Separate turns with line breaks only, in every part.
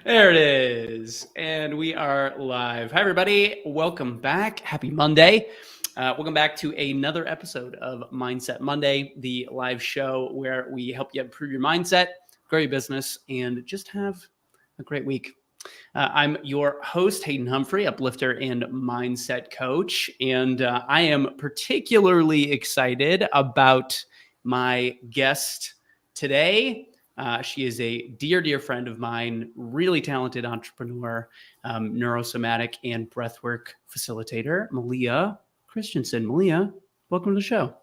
There it is. And we are live. Hi, everybody. Welcome back. Happy Monday. Welcome back to another episode of Mindset Monday, the live show where we help you improve your mindset, grow your business, and just have a great week. I'm your host, Hayden Humphrey, uplifter and mindset coach. And I am particularly excited about my guest today. She is a dear friend of mine, really talented entrepreneur, neurosomatic and breathwork facilitator, Meleah Christensen. Meleah, welcome to the show.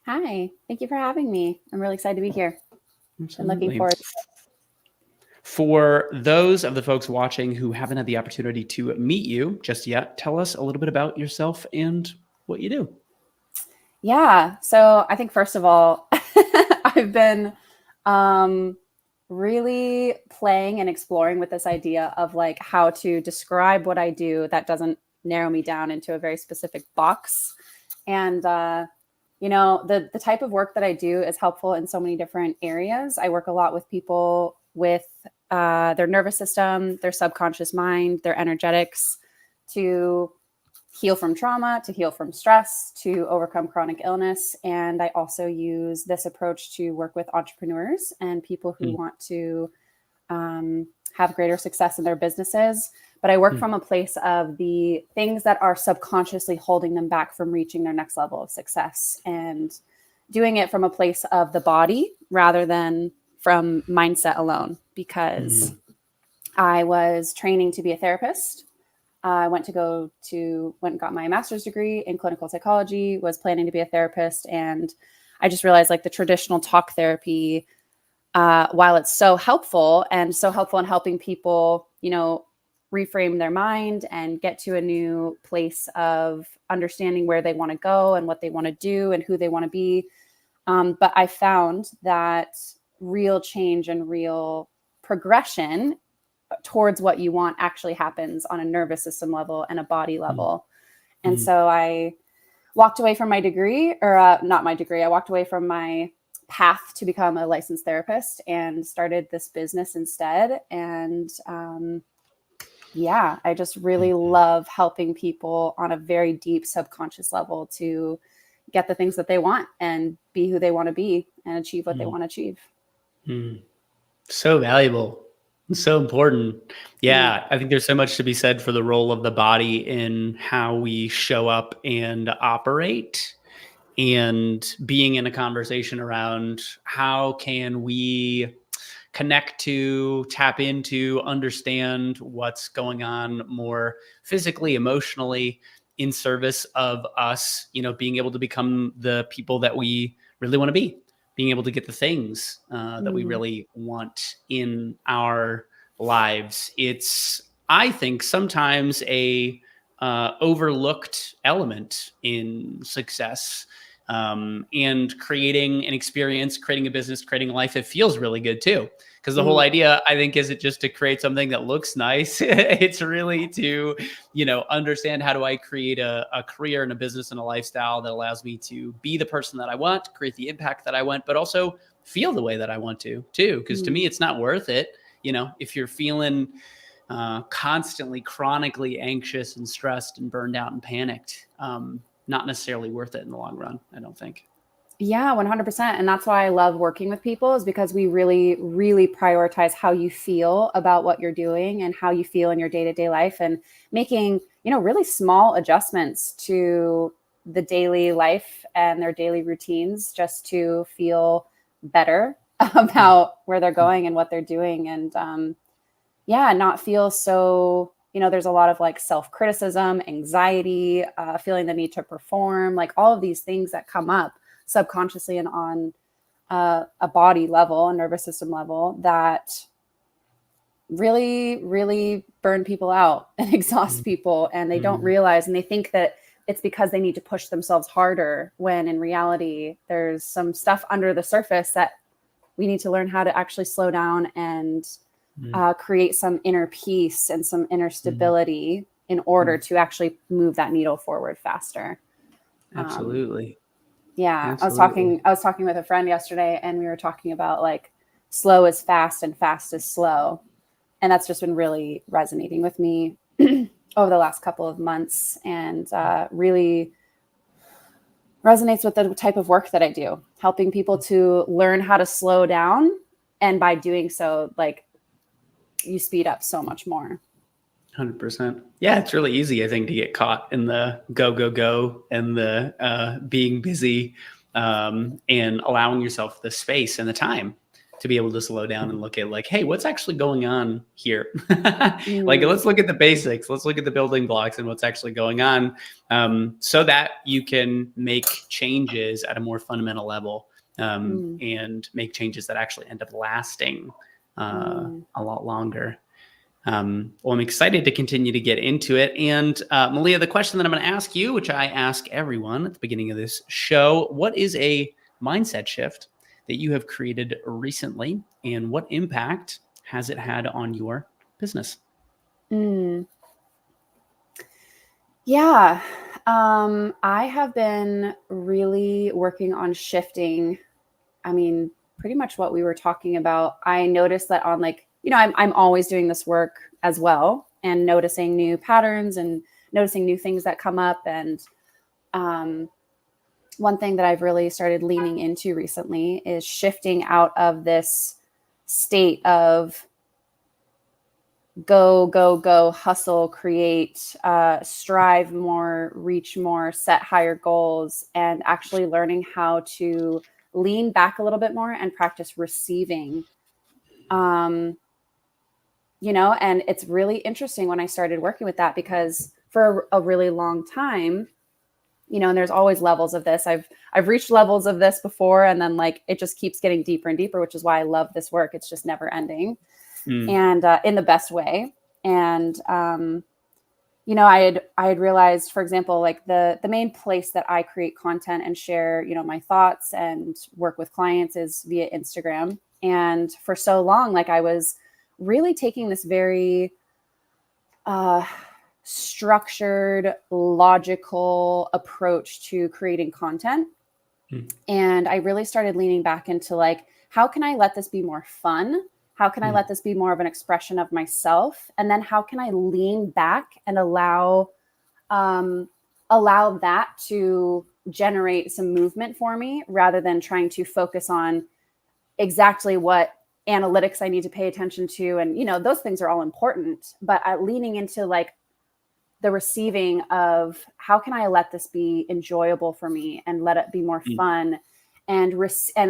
Hi, thank you for having me. I'm really excited to be here.
Absolutely.
I'm looking forward to it.
For those of the folks watching who haven't had the opportunity to meet you just yet, tell us a little bit about yourself and what you do.
Yeah, so I think first of all, I've been really playing and exploring with this idea of like how to describe what I do that doesn't narrow me down into a very specific box. And the type of work that I do is helpful in so many different areas. I work a lot with people with their nervous system, their subconscious mind, their energetics, to heal from trauma, to heal from stress, to overcome chronic illness. And I also use this approach to work with entrepreneurs and people who want to have greater success in their businesses. But I work from a place of the things that are subconsciously holding them back from reaching their next level of success, and doing it from a place of the body rather than from mindset alone, because I was training to be a therapist. I went and got my master's degree in clinical psychology, was planning to be a therapist. And I just realized like the traditional talk therapy, while it's so helpful in helping people, reframe their mind and get to a new place of understanding where they want to go and what they want to do and who they want to be. But I found that real change and real progression towards what you want actually happens on a nervous system level and a body level. And so I walked away from my degree, or not my degree. I walked away from my path to become a licensed therapist and started this business instead. And I just really love helping people on a very deep subconscious level to get the things that they want and be who they want to be and achieve what they want to achieve.
So valuable. So important. Yeah, I think there's so much to be said for the role of the body in how we show up and operate, and being in a conversation around how can we connect to, tap into, understand what's going on more physically, emotionally, in service of us, being able to become the people that we really want to be, being able to get the things that we really want in our lives. It's, I think, sometimes a overlooked element in success, and creating an experience, creating a business, creating a life. It feels really good too. Because the whole idea, I think, isn't just to create something that looks nice. It's really to, understand how do I create a career and a business and a lifestyle that allows me to be the person that I want, create the impact that I want, but also feel the way that I want to too. Because to me, it's not worth it. If you're feeling constantly, chronically anxious and stressed and burned out and panicked, not necessarily worth it in the long run, I don't think.
Yeah, 100%. And that's why I love working with people, is because we really, really prioritize how you feel about what you're doing and how you feel in your day-to-day life, and making, really small adjustments to the daily life and their daily routines just to feel better about where they're going and what they're doing. And not feel so, there's a lot of like self-criticism, anxiety, feeling the need to perform, like all of these things that come up subconsciously and on a body level, a nervous system level, that really, really burn people out and exhaust people. And they don't realize, and they think that it's because they need to push themselves harder, when in reality, there's some stuff under the surface that we need to learn how to actually slow down and create some inner peace and some inner stability in order to actually move that needle forward faster.
Absolutely.
Yeah. Absolutely. I was talking with a friend yesterday, and we were talking about like slow is fast and fast is slow. And that's just been really resonating with me over the last couple of months, and really resonates with the type of work that I do, helping people to learn how to slow down. And by doing so, like, you speed up so much more.
100%. Yeah, it's really easy, I think, to get caught in the go, go, go and the being busy, and allowing yourself the space and the time to be able to slow down and look at, like, hey, what's actually going on here? Like, let's look at the basics. Let's look at the building blocks and what's actually going on, so that you can make changes at a more fundamental level, and make changes that actually end up lasting a lot longer. Well, I'm excited to continue to get into it. And Meleah, the question that I'm going to ask you, which I ask everyone at the beginning of this show, what is a mindset shift that you have created recently, and what impact has it had on your business?
Yeah. I have been really working on shifting. I mean, pretty much what we were talking about. I noticed that on, like, I'm always doing this work as well, and noticing new patterns and noticing new things that come up. And one thing that I've really started leaning into recently is shifting out of this state of go, go, go, hustle, create, strive more, reach more, set higher goals, and actually learning how to lean back a little bit more and practice receiving. And it's really interesting when I started working with that, because for a really long time, and there's always levels of this. I've reached levels of this before, and then, like, it just keeps getting deeper and deeper, which is why I love this work. It's just never ending, and in the best way. And I had realized, for example, like the main place that I create content and share, my thoughts and work with clients is via Instagram. And for so long, like, I was really taking this very structured, logical approach to creating content. And I really started leaning back into, like, how can I let this be more fun? How can I let this be more of an expression of myself? And then how can I lean back and allow that to generate some movement for me, rather than trying to focus on exactly what analytics I need to pay attention to. And, those things are all important, but leaning into, like, the receiving of how can I let this be enjoyable for me and let it be more fun, and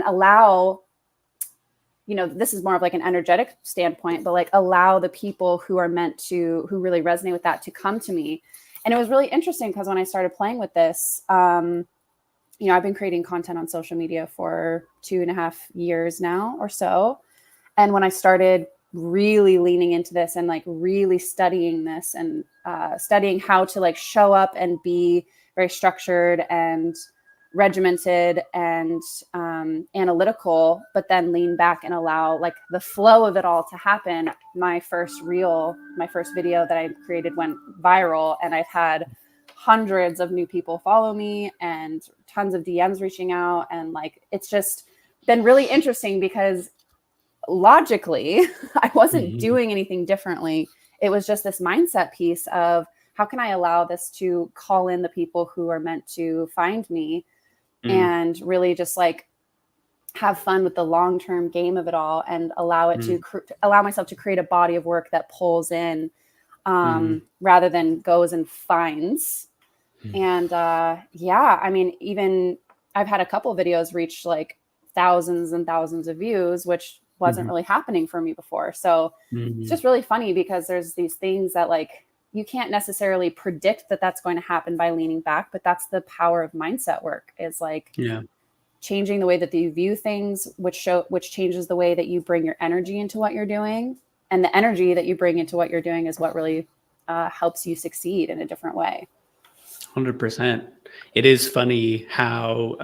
allow, this is more of like an energetic standpoint, but, like, allow the people who really resonate with that to come to me. And it was really interesting because when I started playing with this, I've been creating content on social media for 2.5 years now or so. And when I started really leaning into this and, like, really studying this and studying how to, like, show up and be very structured and regimented and analytical, but then lean back and allow, like, the flow of it all to happen. My first video that I created went viral, and I've had hundreds of new people follow me and tons of DMs reaching out. And, like, it's just been really interesting because logically, I wasn't doing anything differently. It was just this mindset piece of how can I allow this to call in the people who are meant to find me, and really just, like, have fun with the long-term game of it all, and allow it to allow myself to create a body of work that pulls in, rather than goes and finds. And I mean, even I've had a couple videos reach, like, thousands and thousands of views, which wasn't really happening for me before. So it's just really funny because there's these things that, like, you can't necessarily predict that that's going to happen by leaning back, but that's the power of mindset work, is, like, changing the way that you view things, which changes the way that you bring your energy into what you're doing. And the energy that you bring into what you're doing is what really helps you succeed in a different way.
100%. It is funny how,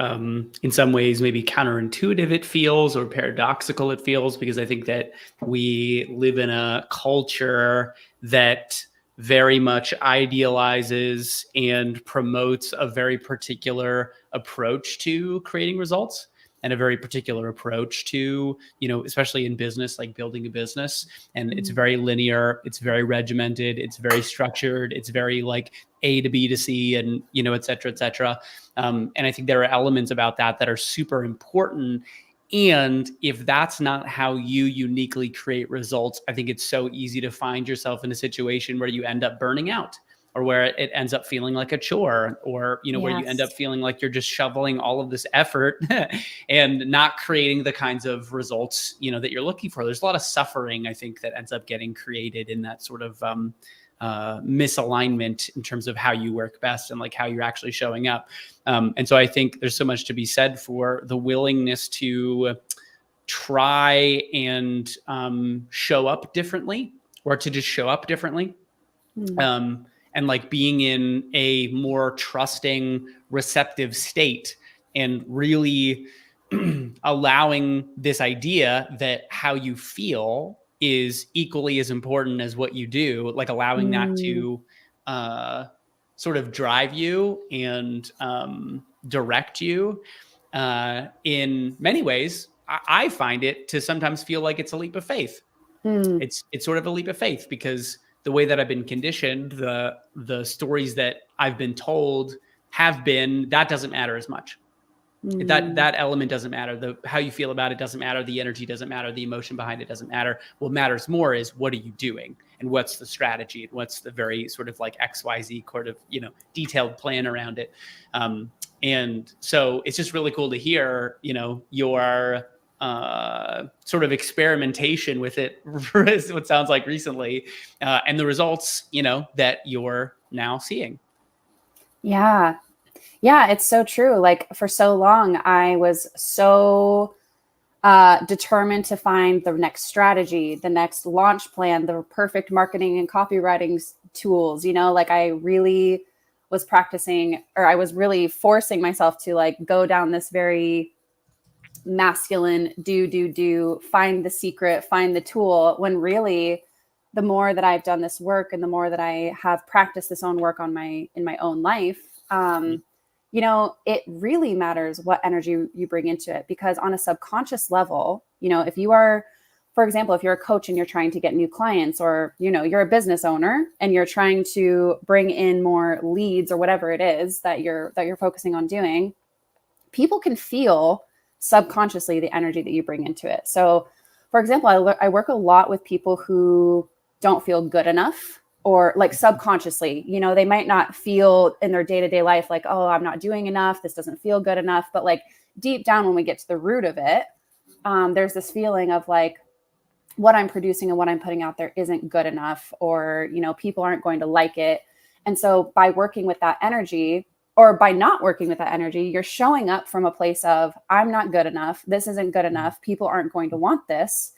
in some ways, maybe counterintuitive it feels, or paradoxical it feels, because I think that we live in a culture that very much idealizes and promotes a very particular approach to creating results. and a very particular approach to, especially in business, like building a business. And it's very linear, it's very regimented, it's very structured, it's very like A to B to C, and, et cetera, et cetera. And I think there are elements about that are super important. And if that's not how you uniquely create results, I think it's so easy to find yourself in a situation where you end up burning out, or where it ends up feeling like a chore, or, where you end up feeling like you're just shoveling all of this effort and not creating the kinds of results, that you're looking for. There's a lot of suffering, I think, that ends up getting created in that sort of misalignment in terms of how you work best and like how you're actually showing up. And so I think there's so much to be said for the willingness to try and show up differently, or to just show up differently. And like being in a more trusting, receptive state, and really allowing this idea that how you feel is equally as important as what you do, like allowing that to sort of drive you and direct you. In many ways, I find it to sometimes feel like it's a leap of faith. It's sort of a leap of faith, because the way that I've been conditioned, the stories that I've been told have been, that doesn't matter as much. That element doesn't matter. How you feel about it doesn't matter. The energy doesn't matter. The emotion behind it doesn't matter. What matters more is, what are you doing, and what's the strategy, and what's the very sort of like XYZ sort of, detailed plan around it. And so it's just really cool to hear, your sort of experimentation with it, what sounds like recently, and the results, that you're now seeing.
Yeah, it's so true. Like, for so long, I was so determined to find the next strategy, the next launch plan, the perfect marketing and copywriting tools. Like, I really was practicing, or I was really forcing myself to like go down this very masculine do, find the secret, find the tool, when really the more that I've done this work, and the more that I have practiced this own work in my own life, it really matters what energy you bring into it. Because on a subconscious level, if you are, for example, if you're a coach and you're trying to get new clients, or, you're a business owner and you're trying to bring in more leads, or whatever it is that you're focusing on doing, people can feel subconsciously the energy that you bring into it. So, for example, I work a lot with people who don't feel good enough, or like subconsciously, they might not feel in their day-to-day life like, oh, I'm not doing enough, this doesn't feel good enough. But like deep down, when we get to the root of it, there's this feeling of like, what I'm producing and what I'm putting out there isn't good enough, or, people aren't going to like it. And so by working with that energy, or by not working with that energy, you're showing up from a place of, I'm not good enough, this isn't good enough, people aren't going to want this.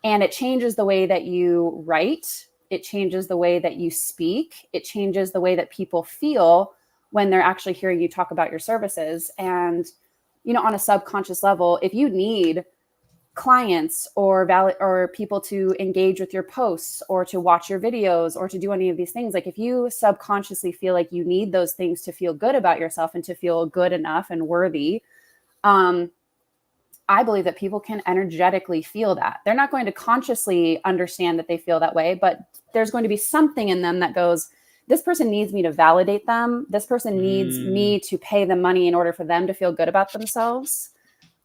And it changes the way that you write, it changes the way that you speak, it changes the way that people feel when they're actually hearing you talk about your services. And, on a subconscious level, if you need clients or people to engage with your posts, or to watch your videos, or to do any of these things, like if you subconsciously feel like you need those things to feel good about yourself and to feel good enough and worthy, I believe that people can energetically feel that. They're not going to consciously understand that they feel that way, but there's going to be something in them that goes, this person needs me to validate them, this person needs me to pay them money in order for them to feel good about themselves.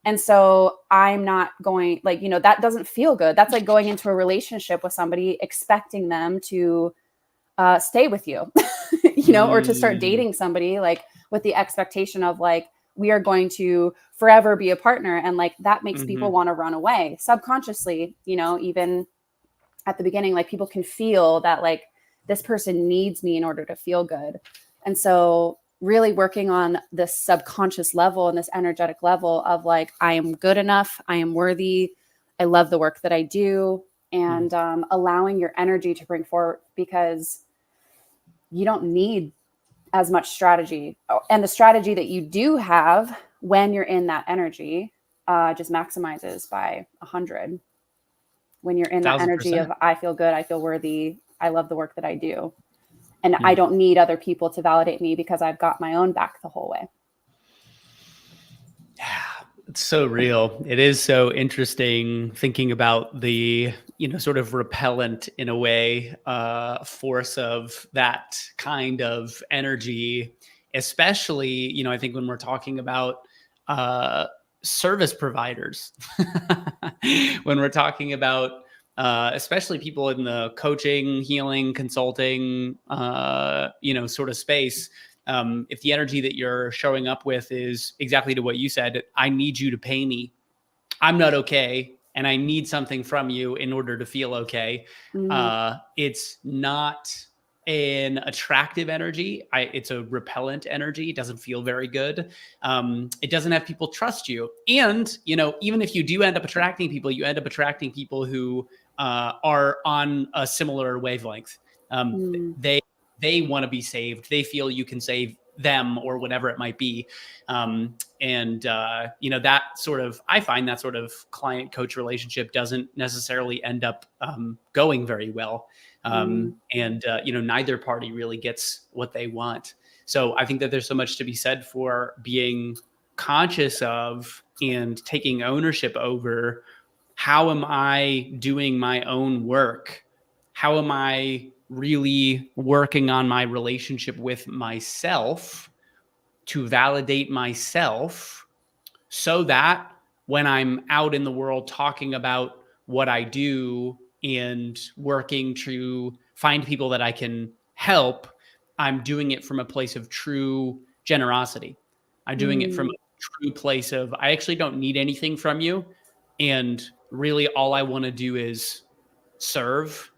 And so I'm not going, like, that doesn't feel good. That's like going into a relationship with somebody, expecting them to stay with you, or to start dating somebody, like with the expectation of like, we are going to forever be a partner. And like, that makes people want to run away subconsciously, even at the beginning, like people can feel that like, this person needs me in order to feel good. And so really working on this subconscious level and this energetic level of like, I am good enough, I am worthy, I love the work that I do, and allowing your energy to bring forward, because you don't need as much strategy. And the strategy that you do have when you're in that energy just maximizes by 100. When you're in that energy
1,000%.
of, I feel good, I feel worthy, I love the work that I do. And I don't need other people to validate me, because I've got my own back the whole way.
Yeah. It's so real. It is so interesting thinking about the, sort of repellent in a way, force of that kind of energy, especially, I think when we're talking about uh, service providers, when we're talking about, especially people in the coaching, healing, consulting, sort of space. If the energy that you're showing up with is exactly to what you said, I need you to pay me. I'm not okay. And I need something from you in order to feel okay.
Mm,
It's not an attractive energy. It's a repellent energy. It doesn't feel very good. It doesn't have people trust you. And, even if you do end up attracting people, you end up attracting people who are on a similar wavelength.
mm,
They want to be saved. They feel you can save them or whatever it might be. That sort of, I find that sort of client coach relationship doesn't necessarily end up going very well.
mm,
Neither party really gets what they want. So I think that there's so much to be said for being conscious of and taking ownership over, how am I doing my own work? How am I really working on my relationship with myself to validate myself, so that when I'm out in the world talking about what I do and working to find people that I can help, I'm doing it from a place of true generosity. I'm doing it from
mm,
a true place of, I actually don't need anything from you. And really, all I want to do is serve.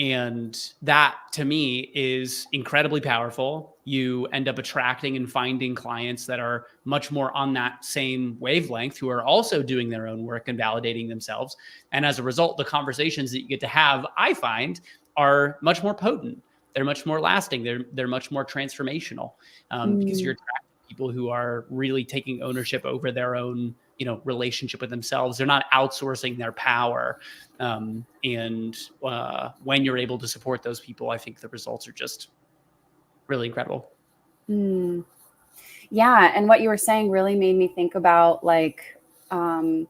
And that to me is incredibly powerful. You end up attracting and finding clients that are much more on that same wavelength, who are also doing their own work and validating themselves. And as a result, the conversations that you get to have, I find, are much more potent. They're much more lasting. They're much more transformational, because you're
mm,
attracting people who are really taking ownership over their own, relationship with themselves. They're not outsourcing their power. When you're able to support those people, I think the results are just really incredible.
mm. Yeah. And what you were saying really made me think about um,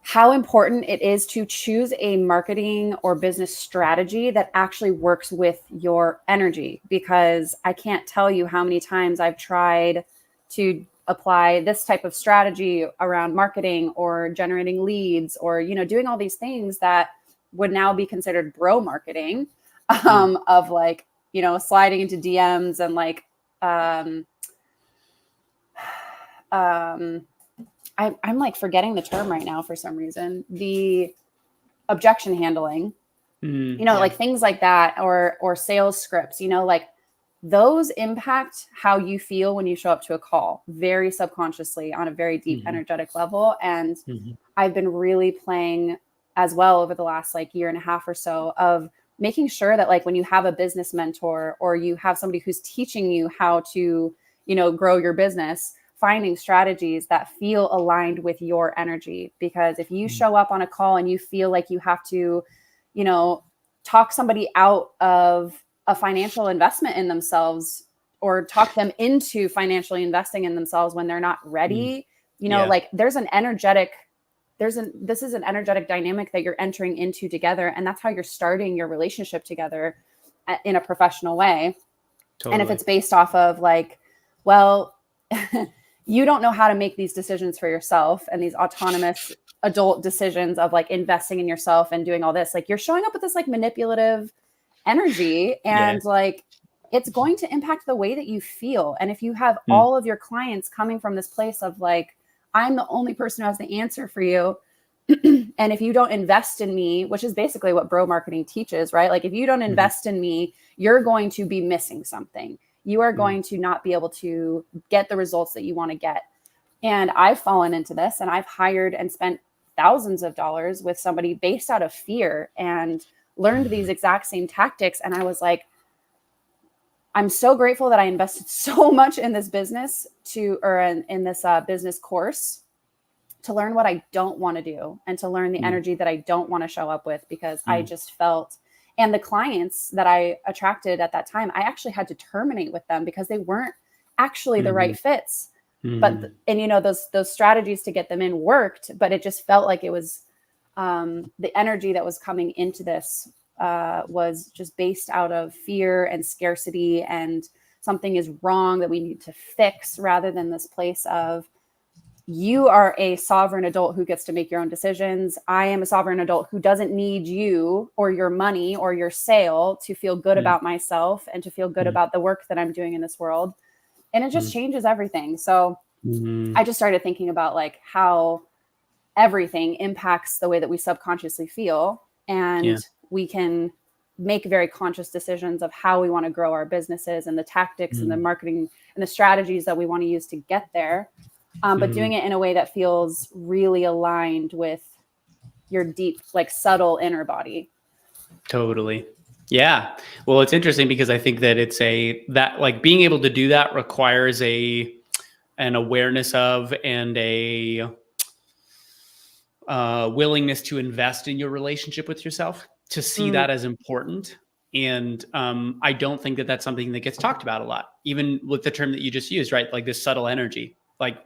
how important it is to choose a marketing or business strategy that actually works with your energy. Because I can't tell you how many times I've tried to apply this type of strategy around marketing or generating leads or, doing all these things that would now be considered bro marketing,
Mm.
of like, sliding into DMs and like, um, um, I'm like forgetting the term right now for some reason. The objection handling,
Yeah.
like things like that, or sales scripts, like those impact how you feel when you show up to a call very subconsciously on a very deep
Hmm.
energetic level. And
Hmm.
I've been really playing as well over the last like year and a half or so of making sure that like when you have a business mentor or you have somebody who's teaching you how to, grow your business, finding strategies that feel aligned with your energy. Because if you show up on a call and you feel like you have to, you know, talk somebody out of a financial investment in themselves or talk them into financially investing in themselves when they're not
Mm.
ready,
Yeah.
like this is an energetic dynamic that you're entering into together, and that's how you're starting your relationship together in a professional way. And if
Totally.
it's based off of like, well, you don't know how to make these decisions for yourself and these autonomous adult decisions of like investing in yourself and doing all this, like you're showing up with this like manipulative energy,
Yeah.
and like it's going to impact the way that you feel. And if you have
Mm.
all of your clients coming from this place of like, I'm the only person who has the answer for you, and if you don't invest in me, which is basically what bro marketing teaches, right? Like if you don't
Mhm.
invest in me, you're going to be missing something. You are
Mm.
going to not be able to get the results that you want to get. And I've fallen into this, and I've hired and spent thousands of dollars with somebody based out of fear and learned these exact same tactics. And I was like, I'm so grateful that I invested so much in this business in this business course to learn what I don't want to do and to learn the
Mm.
energy that I don't want to show up with, because I
Mm.
just felt, and the clients that I attracted at that time, I actually had to terminate with them because they weren't actually the right
Mhm.
fits. but, and, you know, those strategies to get them in worked, but it just felt like it was, the energy that was coming into this, was just based out of fear and scarcity, and something is wrong that we need to fix, rather than this place of, you are a sovereign adult who gets to make your own decisions. I am a sovereign adult who doesn't need you or your money or your sale to feel good about myself and to feel good about the work that I'm doing in this world. And it just changes everything. So I just started thinking about like how everything impacts the way that we subconsciously feel. And we can make very conscious decisions of how we want to grow our businesses and the tactics and the marketing and the strategies that we want to use to get there. But doing it in a way that feels really aligned with your deep, like subtle inner body.
Totally. Yeah. Well, it's interesting because I think that that like being able to do that requires an awareness of and a willingness to invest in your relationship with yourself, to see that as important. And I don't think that that's something that gets talked about a lot, even with the term that you just used, right? Like this subtle energy, like,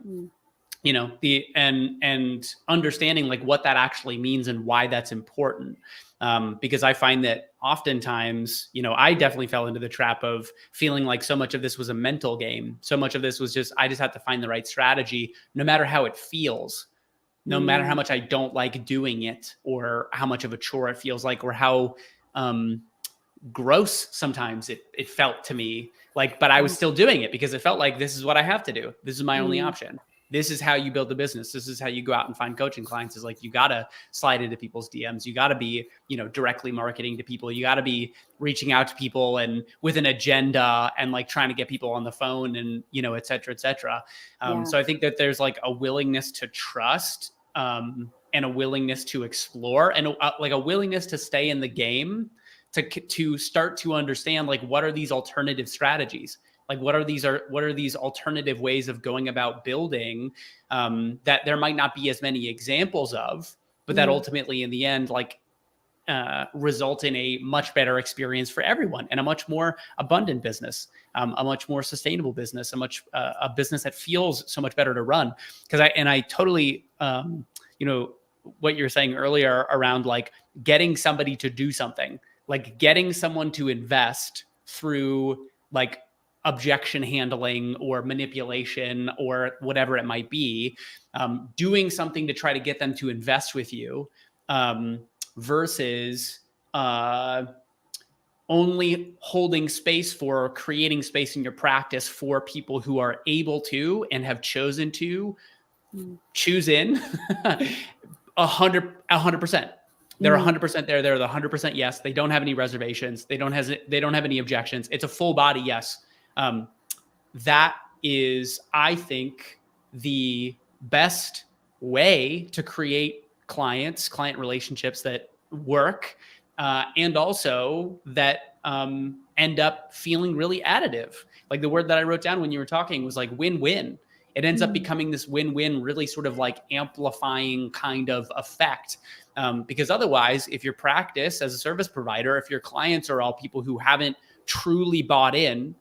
you know, and understanding like what that actually means and why that's important. Because I find that oftentimes, you know, I definitely fell into the trap of feeling like so much of this was a mental game. So much of this was just, I just have to find the right strategy, no matter how it feels, no matter how much I don't like doing it, or how much of a chore it feels like, or how gross sometimes it felt to me. Like, but I was still doing it because it felt like this is what I have to do. This is my only option. This is how you build a business. This is how you go out and find coaching clients, is like, you got to slide into people's DMs. You got to be, you know, directly marketing to people. You got to be reaching out to people and with an agenda and like trying to get people on the phone and, you know, et cetera, et cetera. So I think that there's like a willingness to trust, and a willingness to explore, and like a willingness to stay in the game, to start to understand like, what are these alternative strategies? Like, what are these alternative ways of going about building, that there might not be as many examples of, but that ultimately in the end, like, result in a much better experience for everyone, and a much more abundant business, a much more sustainable business, a business that feels so much better to run. Because I totally, you know, what you're saying earlier around like getting somebody to do something, like getting someone to invest through like objection handling or manipulation or whatever it might be, doing something to try to get them to invest with you, versus only holding space for, or creating space in your practice for people who are able to and have chosen to choose in 100%. They're 100% there. They're the 100% yes. They don't have any reservations. They don't have any objections. It's a full body yes. That is, I think, the best way to create client relationships that work, and also that end up feeling really additive. Like the word that I wrote down when you were talking was like win-win. It ends up becoming this win-win, really sort of like amplifying kind of effect. Because otherwise, if your practice as a service provider, if your clients are all people who haven't truly bought in,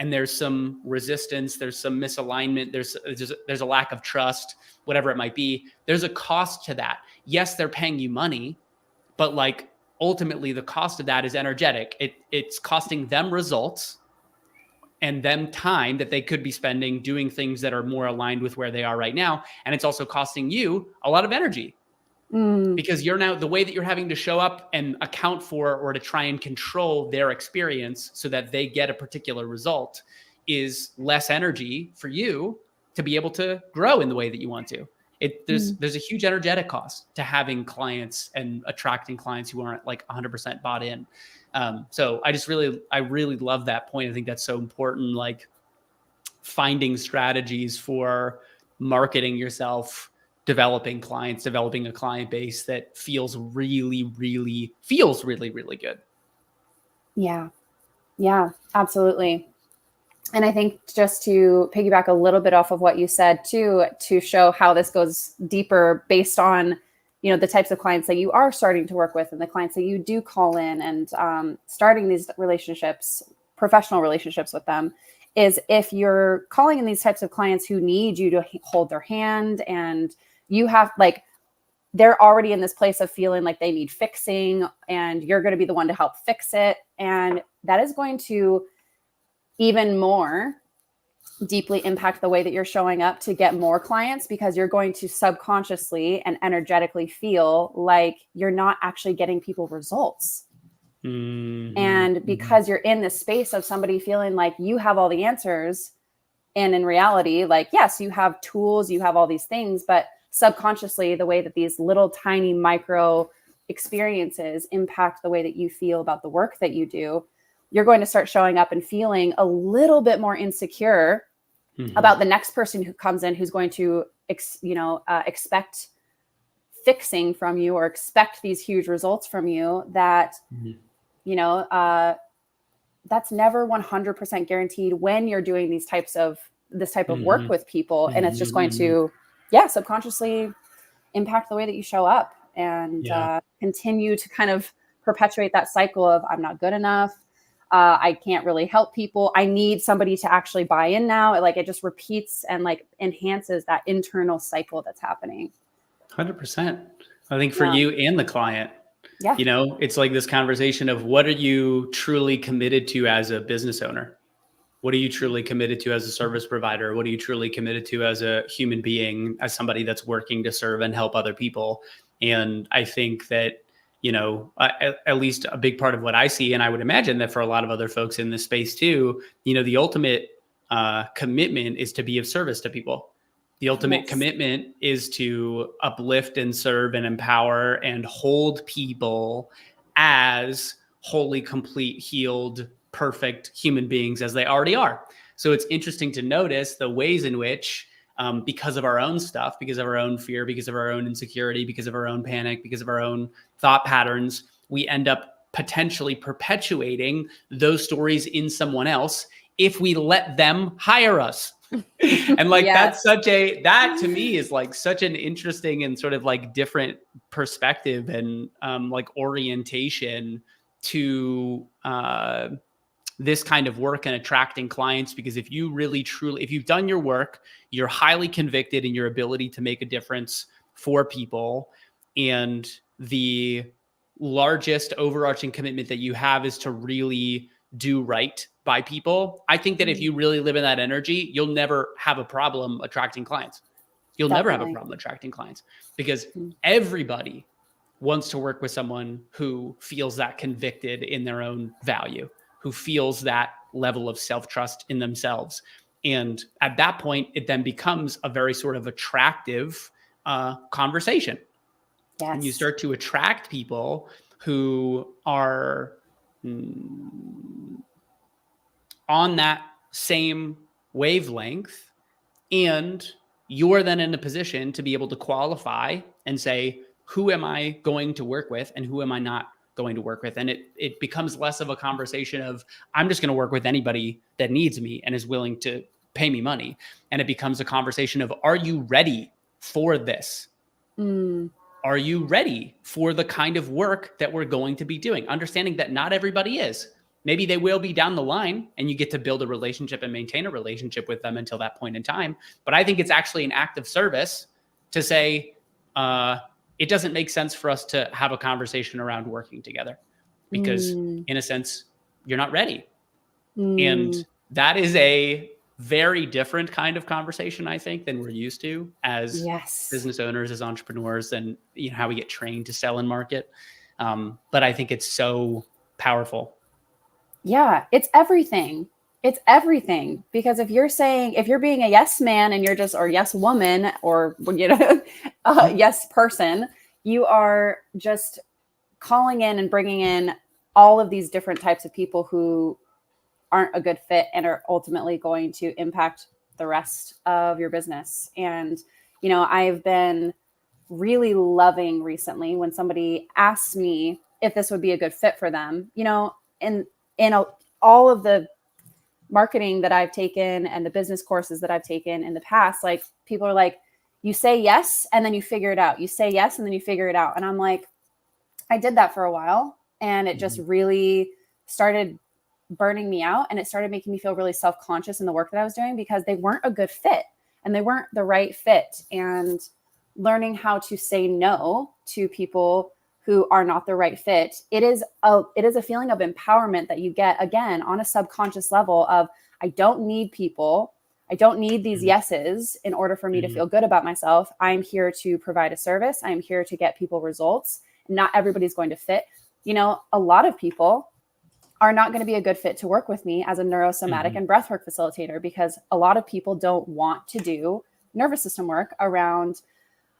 and there's some resistance, there's some misalignment, there's a lack of trust, whatever it might be, there's a cost to that. Yes, they're paying you money, but like ultimately the cost of that is energetic. It's costing them results and them time that they could be spending doing things that are more aligned with where they are right now. And it's also costing you a lot of energy, because you're now, the way that you're having to show up and account for, or to try and control their experience so that they get a particular result, is less energy for you to be able to grow in the way that you want to. There's a huge energetic cost to having clients and attracting clients who aren't like 100% bought in. So I really love that point. I think that's so important. Like finding strategies for marketing yourself, developing clients, developing a client base that feels really, really good.
Yeah, absolutely. And I think just to piggyback a little bit off of what you said too, to show how this goes deeper based on, you know, the types of clients that you are starting to work with and the clients that you do call in, and starting these relationships, professional relationships with them, is if you're calling in these types of clients who need you to hold their hand, and you have like, they're already in this place of feeling like they need fixing, and you're going to be the one to help fix it. And that is going to even more deeply impact the way that you're showing up to get more clients, because you're going to subconsciously and energetically feel like you're not actually getting people results.
Mm-hmm.
And because you're in this space of somebody feeling like you have all the answers, and in reality, like, yes, you have tools, you have all these things, but subconsciously, the way that these little tiny micro experiences impact the way that you feel about the work that you do, you're going to start showing up and feeling a little bit more insecure about the next person who comes in, who's going to, expect fixing from you, or expect these huge results from you that, that's never 100% guaranteed when you're doing this type of work with people. And it's just going to, subconsciously impact the way that you show up, and continue to kind of perpetuate that cycle of, I'm not good enough. I can't really help people. I need somebody to actually buy in now. It just repeats and like enhances that internal cycle that's happening.
100%. I think for you and the client, it's like this conversation of, what are you truly committed to as a business owner? What are you truly committed to as a service provider? What are you truly committed to as a human being, as somebody that's working to serve and help other people? And I think that, at least a big part of what I see, and I would imagine that for a lot of other folks in this space too, the ultimate commitment is to be of service to people. The ultimate commitment is to uplift and serve and empower and hold people as wholly, complete, healed, perfect human beings as they already are. So it's interesting to notice the ways in which, because of our own stuff, because of our own fear, because of our own insecurity, because of our own panic, because of our own thought patterns, we end up potentially perpetuating those stories in someone else if we let them hire us. And like, that to me is like such an interesting and sort of like different perspective and like orientation to this kind of work and attracting clients. Because if you really truly, if you've done your work, you're highly convicted in your ability to make a difference for people, and the largest overarching commitment that you have is to really do right by people. I think that if you really live in that energy, you'll never have a problem attracting clients. You'll never have a problem attracting clients, because everybody wants to work with someone who feels that convicted in their own value, who feels that level of self-trust in themselves. And at that point, it then becomes a very sort of attractive conversation. Yes. And you start to attract people who are on that same wavelength, and you're then in a position to be able to qualify and say, who am I going to work with and who am I not going to work with? And it becomes less of a conversation of, I'm just going to work with anybody that needs me and is willing to pay me money. And it becomes a conversation of, are you ready for this? Are you ready for the kind of work that we're going to be doing? Understanding that not everybody is. Maybe they will be down the line, and you get to build a relationship and maintain a relationship with them until that point in time. But I think it's actually an act of service to say, it doesn't make sense for us to have a conversation around working together, because in a sense, you're not ready. And that is a very different kind of conversation, I think, than we're used to as business owners, as entrepreneurs, and how we get trained to sell and market. But I think it's so powerful.
Yeah, it's everything. It's everything. Because if you're being a yes man and you're just, or yes woman, or, yes person, you are just calling in and bringing in all of these different types of people who aren't a good fit and are ultimately going to impact the rest of your business. And, I've been really loving recently when somebody asks me if this would be a good fit for them, all of the marketing that I've taken and the business courses that I've taken in the past, like, people are like, you say yes, and then you figure it out. You say yes, and then you figure it out. And I'm like, I did that for a while, and it just really started burning me out, and it started making me feel really self-conscious in the work that I was doing because they weren't a good fit and they weren't the right fit. And learning how to say no to people who are not the right fit, it is a feeling of empowerment that you get, again, on a subconscious level of, I don't need people. I don't need these yeses in order for me to feel good about myself. I'm here to provide a service. I'm here to get people results. Not everybody's going to fit. You know, a lot of people are not going to be a good fit to work with me as a neurosomatic and breathwork facilitator, because a lot of people don't want to do nervous system work around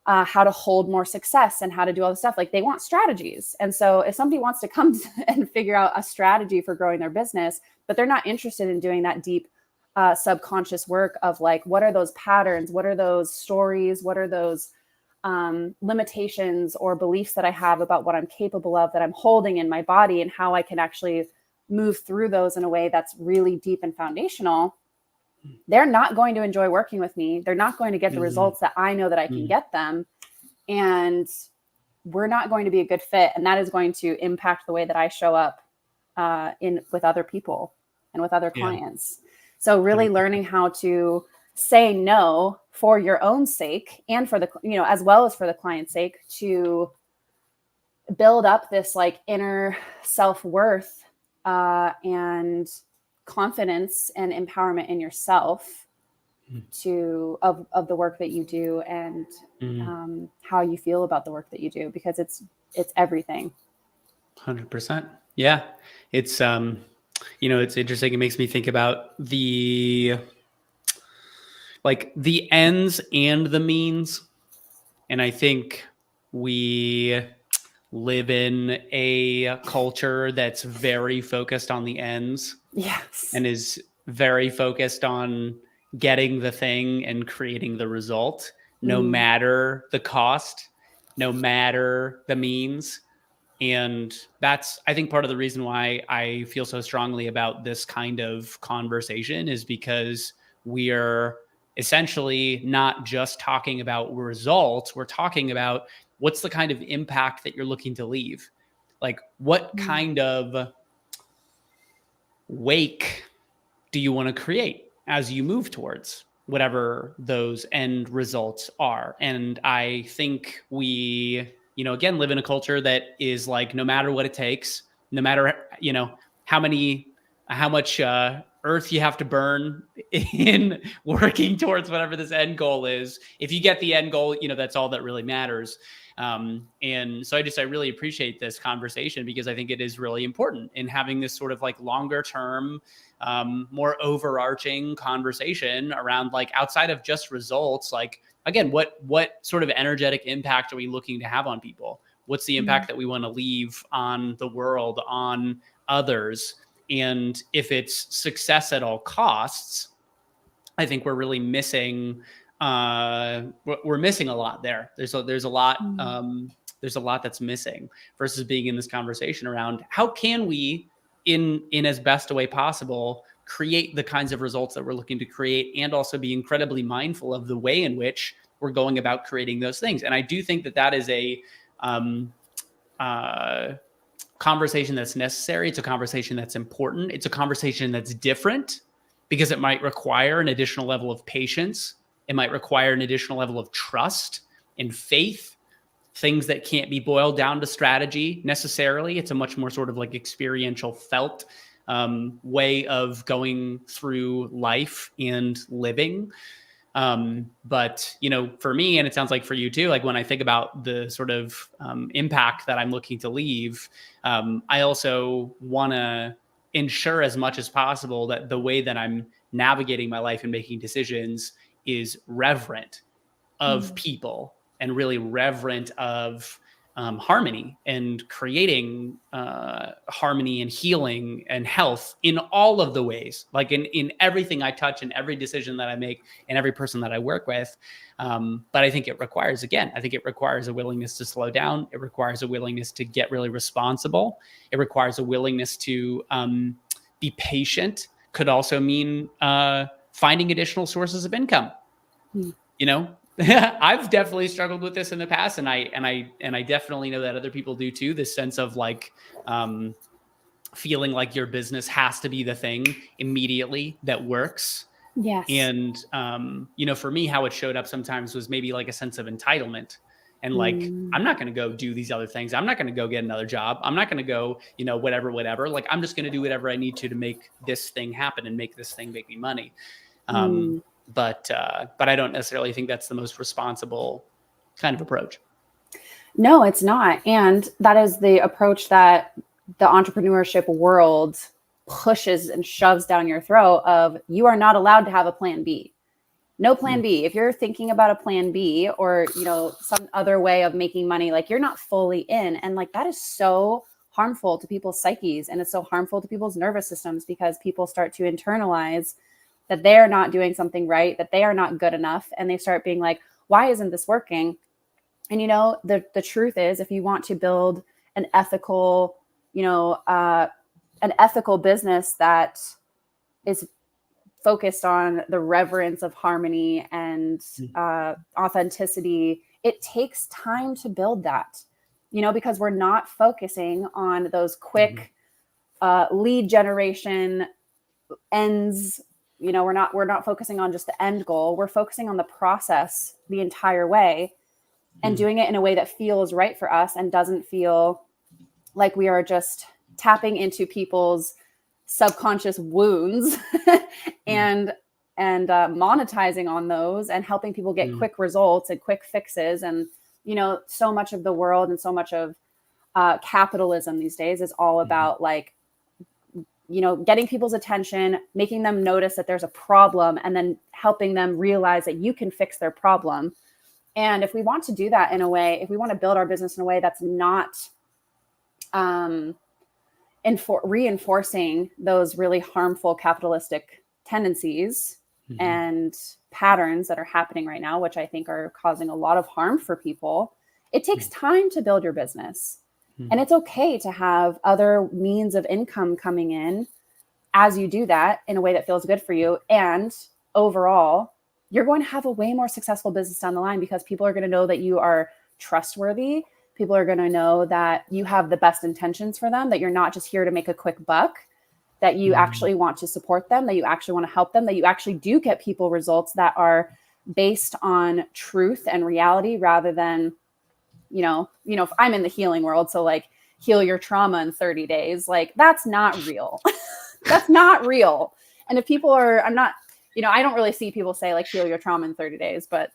how to hold more success and how to do all this stuff. Like, they want strategies. And so if somebody wants to come and figure out a strategy for growing their business, but they're not interested in doing that deep subconscious work of like, what are those patterns? What are those stories? What are those limitations or beliefs that I have about what I'm capable of, that I'm holding in my body, and how I can actually move through those in a way that's really deep and foundational? They're not going to enjoy working with me. They're not going to get the results that I know that I can get them. And we're not going to be a good fit. And that is going to impact the way that I show up with other people and with other clients. So really learning how to say no for your own sake and for the, you know, as well as for the client's sake, to build up this like inner self-worth and confidence and empowerment in yourself of the work that you do, and how you feel about the work that you do, because it's everything.
100%. Yeah. It's, you know, it's interesting. It makes me think about the ends and the means. And I think we live in a culture that's very focused on the ends.
Yes.
And is very focused on getting the thing and creating the result, no matter the cost, no matter the means. And that's, I think, part of the reason why I feel so strongly about this kind of conversation, is because we are essentially not just talking about results. We're talking about what's the kind of impact that you're looking to leave. Like, what kind of wake do you want to create as you move towards whatever those end results are? And I think we, you know, again, live in a culture that is like, no matter what it takes, no matter, you know, how much earth you have to burn in working towards whatever this end goal is. If you get the end goal, you know, that's all that really matters. And so I really appreciate this conversation, because I think it is really important in having this sort of like longer term, more overarching conversation around, like, outside of just results, like, again, what sort of energetic impact are we looking to have on people? What's the impact that we want to leave on the world, on others? And if it's success at all costs, I think we're really missing, we're missing a lot there. There's a lot that's missing, versus being in this conversation around how can we, in as best a way possible, create the kinds of results that we're looking to create, and also be incredibly mindful of the way in which we're going about creating those things. And I do think that is a conversation that's necessary. It's a conversation that's important. It's a conversation that's different, because it might require an additional level of patience. It might require an additional level of trust and faith, things that can't be boiled down to strategy necessarily. It's a much more sort of like experiential, felt way of going through life and living. But, you know, for me, and it sounds like for you too, like when I think about the sort of impact that I'm looking to leave, I also want to ensure as much as possible that the way that I'm navigating my life and making decisions is reverent of people, and really reverent of harmony, and creating harmony and healing and health in all of the ways, like in everything I touch and every decision that I make and every person that I work with. But I think it requires, a willingness to slow down. It requires a willingness to get really responsible. It requires a willingness to be patient. Could also mean finding additional sources of income. You know, I've definitely struggled with this in the past, and I definitely know that other people do too. This sense of like, feeling like your business has to be the thing immediately that works.
Yes.
And, for me, how it showed up sometimes was maybe like a sense of entitlement and like, I'm not going to go do these other things. I'm not going to go get another job. I'm not going to go, whatever. Like, I'm just going to do whatever I need to make this thing happen and make this thing make me money. But I don't necessarily think that's the most responsible kind of approach.
No, it's not. And that is the approach that the entrepreneurship world pushes and shoves down your throat of, you are not allowed to have a plan B. No plan B. If you're thinking about a plan B or, some other way of making money, like, you're not fully in. And like, that is so harmful to people's psyches. And it's so harmful to people's nervous systems, because people start to internalize that they're not doing something right, that they are not good enough. And they start being like, why isn't this working? And, the truth is, if you want to build an ethical, an ethical business that is focused on the reverence of harmony and authenticity, it takes time to build that, because we're not focusing on those quick lead generation ends. We're not focusing on just the end goal. We're focusing on the process the entire way, and doing it in a way that feels right for us and doesn't feel like we are just tapping into people's subconscious wounds and monetizing on those and helping people get quick results and quick fixes. And, so much of the world and so much of capitalism these days is all about like, getting people's attention, making them notice that there's a problem, and then helping them realize that you can fix their problem. And if we want to do that in a way, if we want to build our business in a way that's not reinforcing those really harmful capitalistic tendencies and patterns that are happening right now, which I think are causing a lot of harm for people, it takes time to build your business. And it's okay to have other means of income coming in as you do that in a way that feels good for you. And overall, you're going to have a way more successful business down the line, because people are going to know that you are trustworthy. People are going to know that you have the best intentions for them, that you're not just here to make a quick buck, that you actually want to support them, that you actually want to help them, that you actually do get people results that are based on truth and reality, rather than, if I'm in the healing world, so like, heal your trauma in 30 days, like, that's not real. That's not real. And if people are, I don't really see people say like, heal your trauma in 30 days, but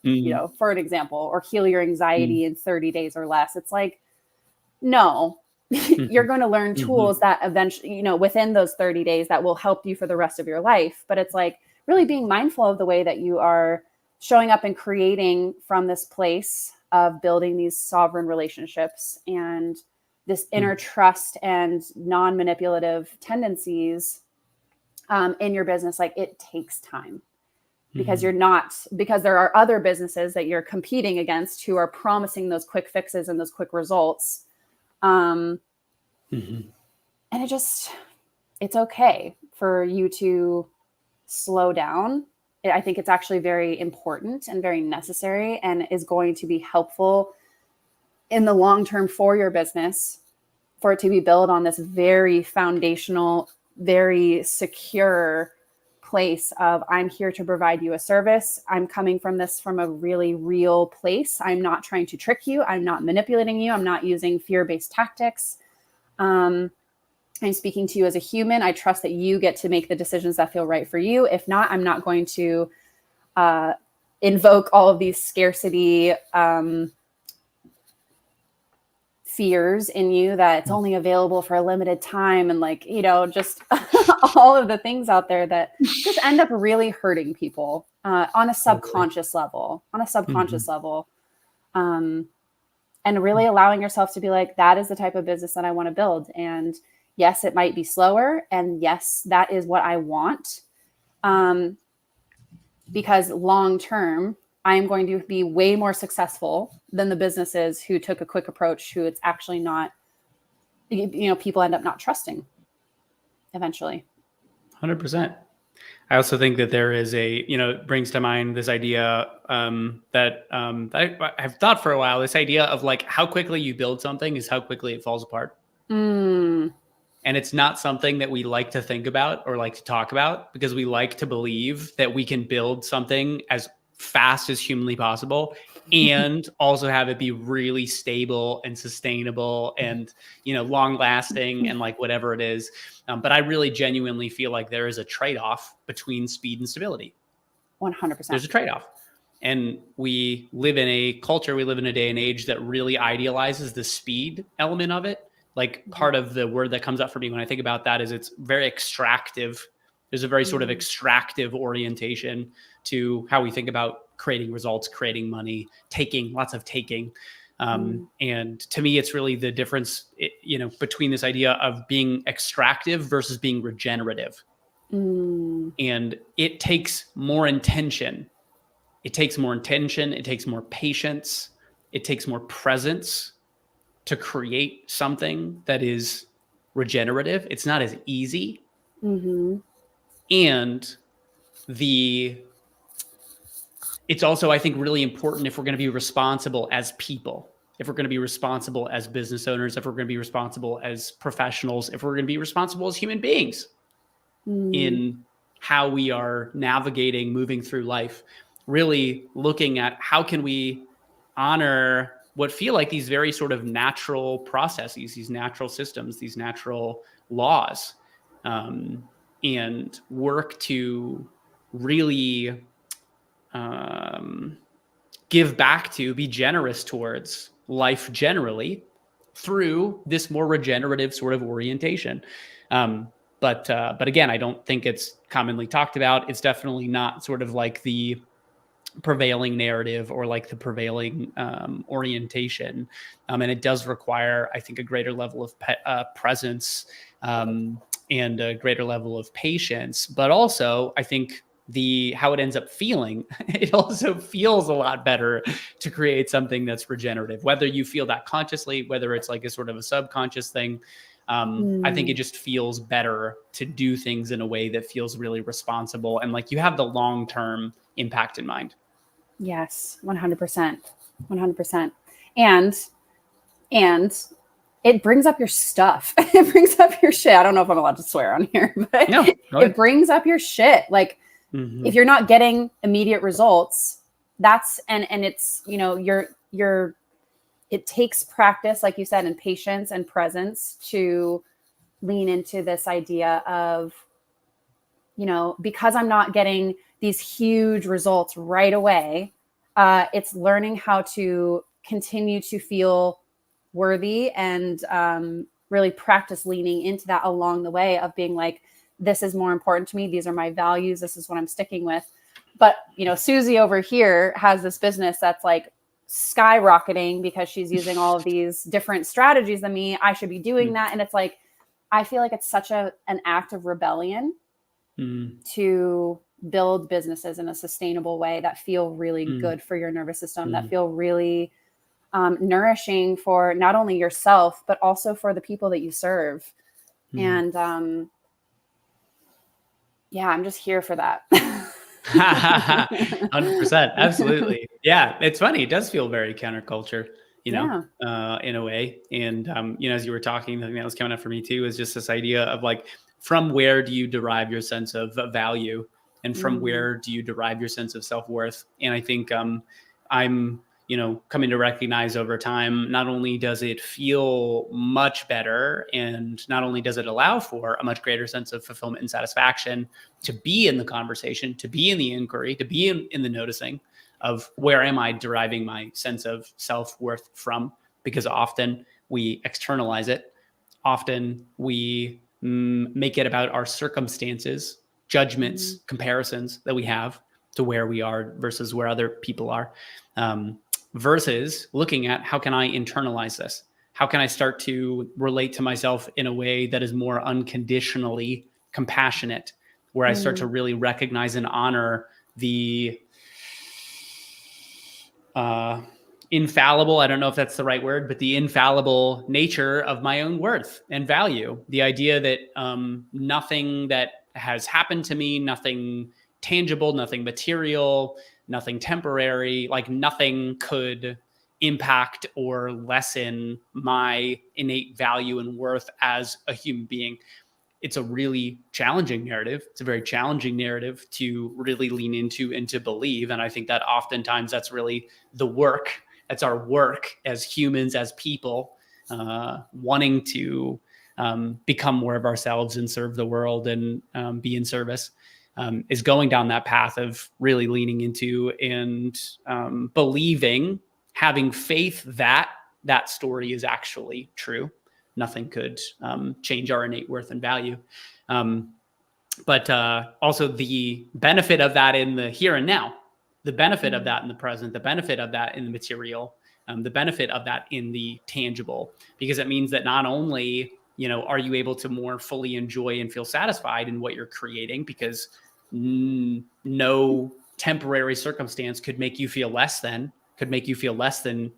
for an example, or heal your anxiety in 30 days or less. It's like, no, you're going to learn tools that eventually, within those 30 days that will help you for the rest of your life. But it's like really being mindful of the way that you are showing up and creating from this place of building these sovereign relationships and this inner trust and non-manipulative tendencies in your business. Like, it takes time, because because there are other businesses that you're competing against who are promising those quick fixes and those quick results. And it's okay for you to slow down. I think it's actually very important and very necessary, and is going to be helpful in the long term for your business, for it to be built on this very foundational, very secure place of, I'm here to provide you a service. I'm coming from a really real place. I'm not trying to trick you. I'm not manipulating you. I'm not using fear-based tactics. I'm speaking to you as a human. I trust that you get to make the decisions that feel right for you. If not, I'm not going to invoke all of these scarcity fears in you, that it's only available for a limited time, and like, just all of the things out there that just end up really hurting people on a subconscious level, and really allowing yourself to be like, that is the type of business that I want to build. And yes, it might be slower, and yes, that is what I want, because long term, I'm going to be way more successful than the businesses who took a quick approach, who it's actually not, people end up not trusting eventually.
100%. I also think that there is it brings to mind this idea that I've thought for a while, this idea of like, how quickly you build something is how quickly it falls apart. And it's not something that we like to think about or like to talk about, because we like to believe that we can build something as fast as humanly possible and also have it be really stable and sustainable and, long lasting and like whatever it is. But I really genuinely feel like there is a trade-off between speed and stability.
100%.
There's a trade-off. And we live in a culture, we live in a day and age that really idealizes the speed element of it. Like, part of the word that comes up for me when I think about that is it's very extractive. There's a very sort of extractive orientation to how we think about creating results, creating money, lots of taking. And to me, it's really the difference, between this idea of being extractive versus being regenerative. And it takes more intention. It takes more patience. It takes more presence to create something that is regenerative. It's not as easy. And it's also, I think, really important if we're going to be responsible as people, if we're going to be responsible as business owners, if we're going to be responsible as professionals, if we're going to be responsible as human beings in how we are navigating, moving through life, really looking at how can we honor what feel like these very sort of natural processes, these natural systems, these natural laws, and work to really give back to, be generous towards life generally through this more regenerative sort of orientation. But again, I don't think it's commonly talked about. It's definitely not sort of like the prevailing narrative or like the prevailing orientation. And it does require, I think, a greater level of presence and a greater level of patience. But also, I think how it ends up feeling, it also feels a lot better to create something that's regenerative, whether you feel that consciously, whether it's like a sort of a subconscious thing. I think it just feels better to do things in a way that feels really responsible and like you have the long-term impact in mind.
Yes, 100%. 100%. And it brings up your stuff. It brings up your shit. I don't know if I'm allowed to swear on here, but
No,
it brings up your shit. Like, if you're not getting immediate results, and it's, it takes practice, like you said, and patience and presence to lean into this idea of, because I'm not getting these huge results right away, it's learning how to continue to feel worthy and really practice leaning into that along the way of being like, this is more important to me. These are my values. This is what I'm sticking with. But, Susie over here has this business that's like skyrocketing because she's using all of these different strategies than me. I should be doing that. And it's like, I feel like it's such an act of rebellion to build businesses in a sustainable way that feel really good for your nervous system, that feel really nourishing for not only yourself, but also for the people that you serve. And yeah, I'm just here for that.
100%. Absolutely. Yeah. It's funny. It does feel very counterculture, in a way. And, as you were talking, the thing that was coming up for me too, is just this idea of like, from where do you derive your sense of value, and from where do you derive your sense of self-worth? And I think, I'm, coming to recognize over time, not only does it feel much better, and not only does it allow for a much greater sense of fulfillment and satisfaction to be in the conversation, to be in the inquiry, to be in the noticing of where am I deriving my sense of self-worth from? Because often we externalize it. Often we make it about our circumstances, judgments, comparisons that we have to where we are versus where other people are. Versus looking at how can I internalize this? How can I start to relate to myself in a way that is more unconditionally compassionate, where I start to really recognize and honor the infallible, I don't know if that's the right word, but the infallible nature of my own worth and value. The idea that nothing that has happened to me, nothing tangible, nothing material, nothing temporary, like nothing could impact or lessen my innate value and worth as a human being. It's a really challenging narrative. It's a very challenging narrative to really lean into and to believe. And I think that oftentimes that's really the work. That's our work as humans, as people, wanting to become more of ourselves and serve the world and be in service, is going down that path of really leaning into and believing, having faith that that story is actually true. Nothing could change our innate worth and value. But also the benefit of that in the here and now, the benefit of that in the present, the benefit of that in the material, the benefit of that in the tangible, because it means that not only, are you able to more fully enjoy and feel satisfied in what you're creating, because no temporary circumstance could make you feel less than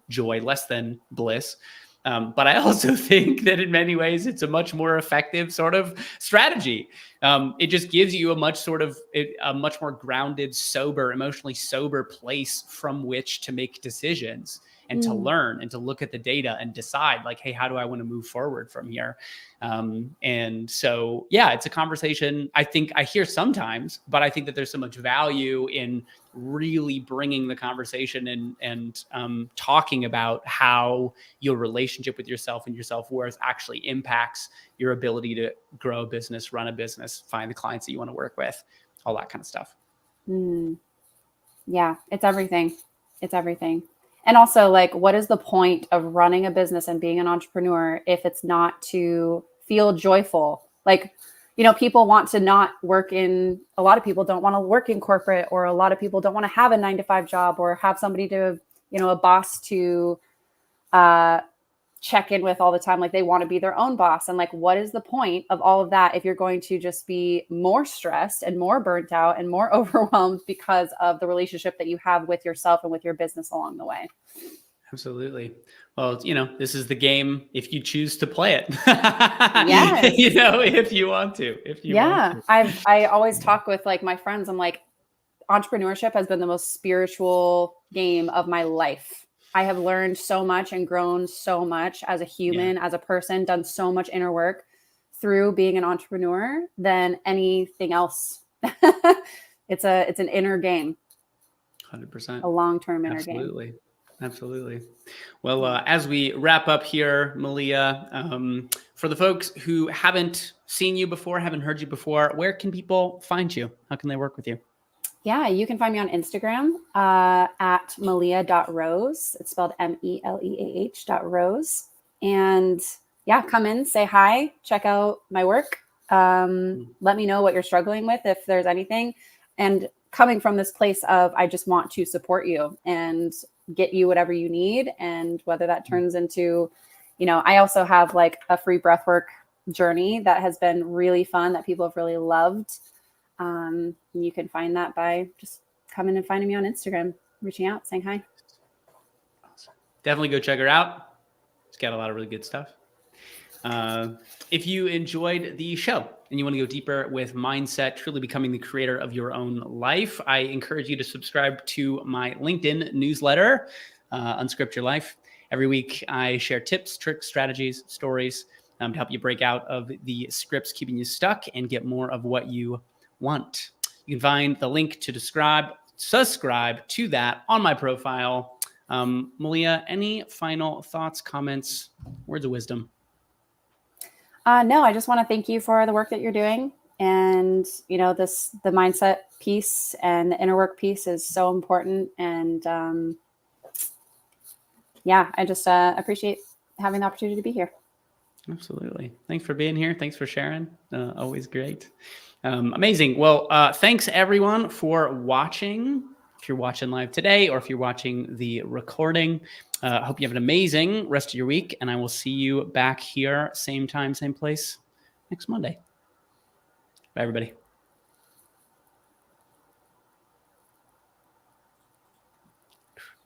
joy, less than bliss. But I also think that in many ways, it's a much more effective sort of strategy. It just gives you a much more grounded, sober, emotionally sober place from which to make decisions and to learn and to look at the data and decide like, hey, how do I want to move forward from here? And so, yeah, it's a conversation I think I hear sometimes, but I think that there's so much value in really bringing the conversation and talking about how your relationship with yourself and your self-worth actually impacts your ability to grow a business, run a business, find the clients that you want to work with, all that kind of stuff.
Yeah, it's everything. It's everything. And also, like, what is the point of running a business and being an entrepreneur if it's not to feel joyful? Like, people want to not work in, a lot of people don't want to work in corporate, or a lot of people don't want to have a 9-to-5 job or have somebody to, a boss to check in with all the time. Like, they want to be their own boss. And like, what is the point of all of that if you're going to just be more stressed and more burnt out and more overwhelmed because of the relationship that you have with yourself and with your business along the way?
Absolutely. Well, this is the game if you choose to play it.
Yes.
If you want to.
I always talk with like my friends. I'm like, entrepreneurship has been the most spiritual game of my life. I have learned so much and grown so much as a human, as a person, done so much inner work through being an entrepreneur than anything else. It's an inner game.
100%.
A long-term inner game.
Absolutely. Well, as we wrap up here, Meleah, for the folks who haven't seen you before, haven't heard you before, where can people find you? How can they work with you?
Yeah, you can find me on Instagram at meleah.rose. It's spelled MELEAH.rose. And yeah, come in, say hi, check out my work. Let me know what you're struggling with, if there's anything. And coming from this place of, I just want to support you and get you whatever you need. And whether that turns into, I also have like a free breathwork journey that has been really fun, that people have really loved. You can find that by just coming and finding me on Instagram, reaching out, saying hi.
Awesome. Definitely go check her out. She's got a lot of really good stuff. If you enjoyed the show and you want to go deeper with mindset, truly becoming the creator of your own life, I encourage you to subscribe to my LinkedIn newsletter, Unscript Your Life. Every week, I share tips, tricks, strategies, stories to help you break out of the scripts keeping you stuck and get more of what you want. You can find the link to subscribe to that on my profile. Meleah, any final thoughts, comments, words of wisdom?
No, I just want to thank you for the work that you're doing. And, the mindset piece and the inner work piece is so important. And I just appreciate having the opportunity to be here.
Absolutely. Thanks for being here. Thanks for sharing. Always great. Amazing. Well, thanks everyone for watching. If you're watching live today or if you're watching the recording, I hope you have an amazing rest of your week, and I will see you back here, same time, same place next Monday. Bye, everybody.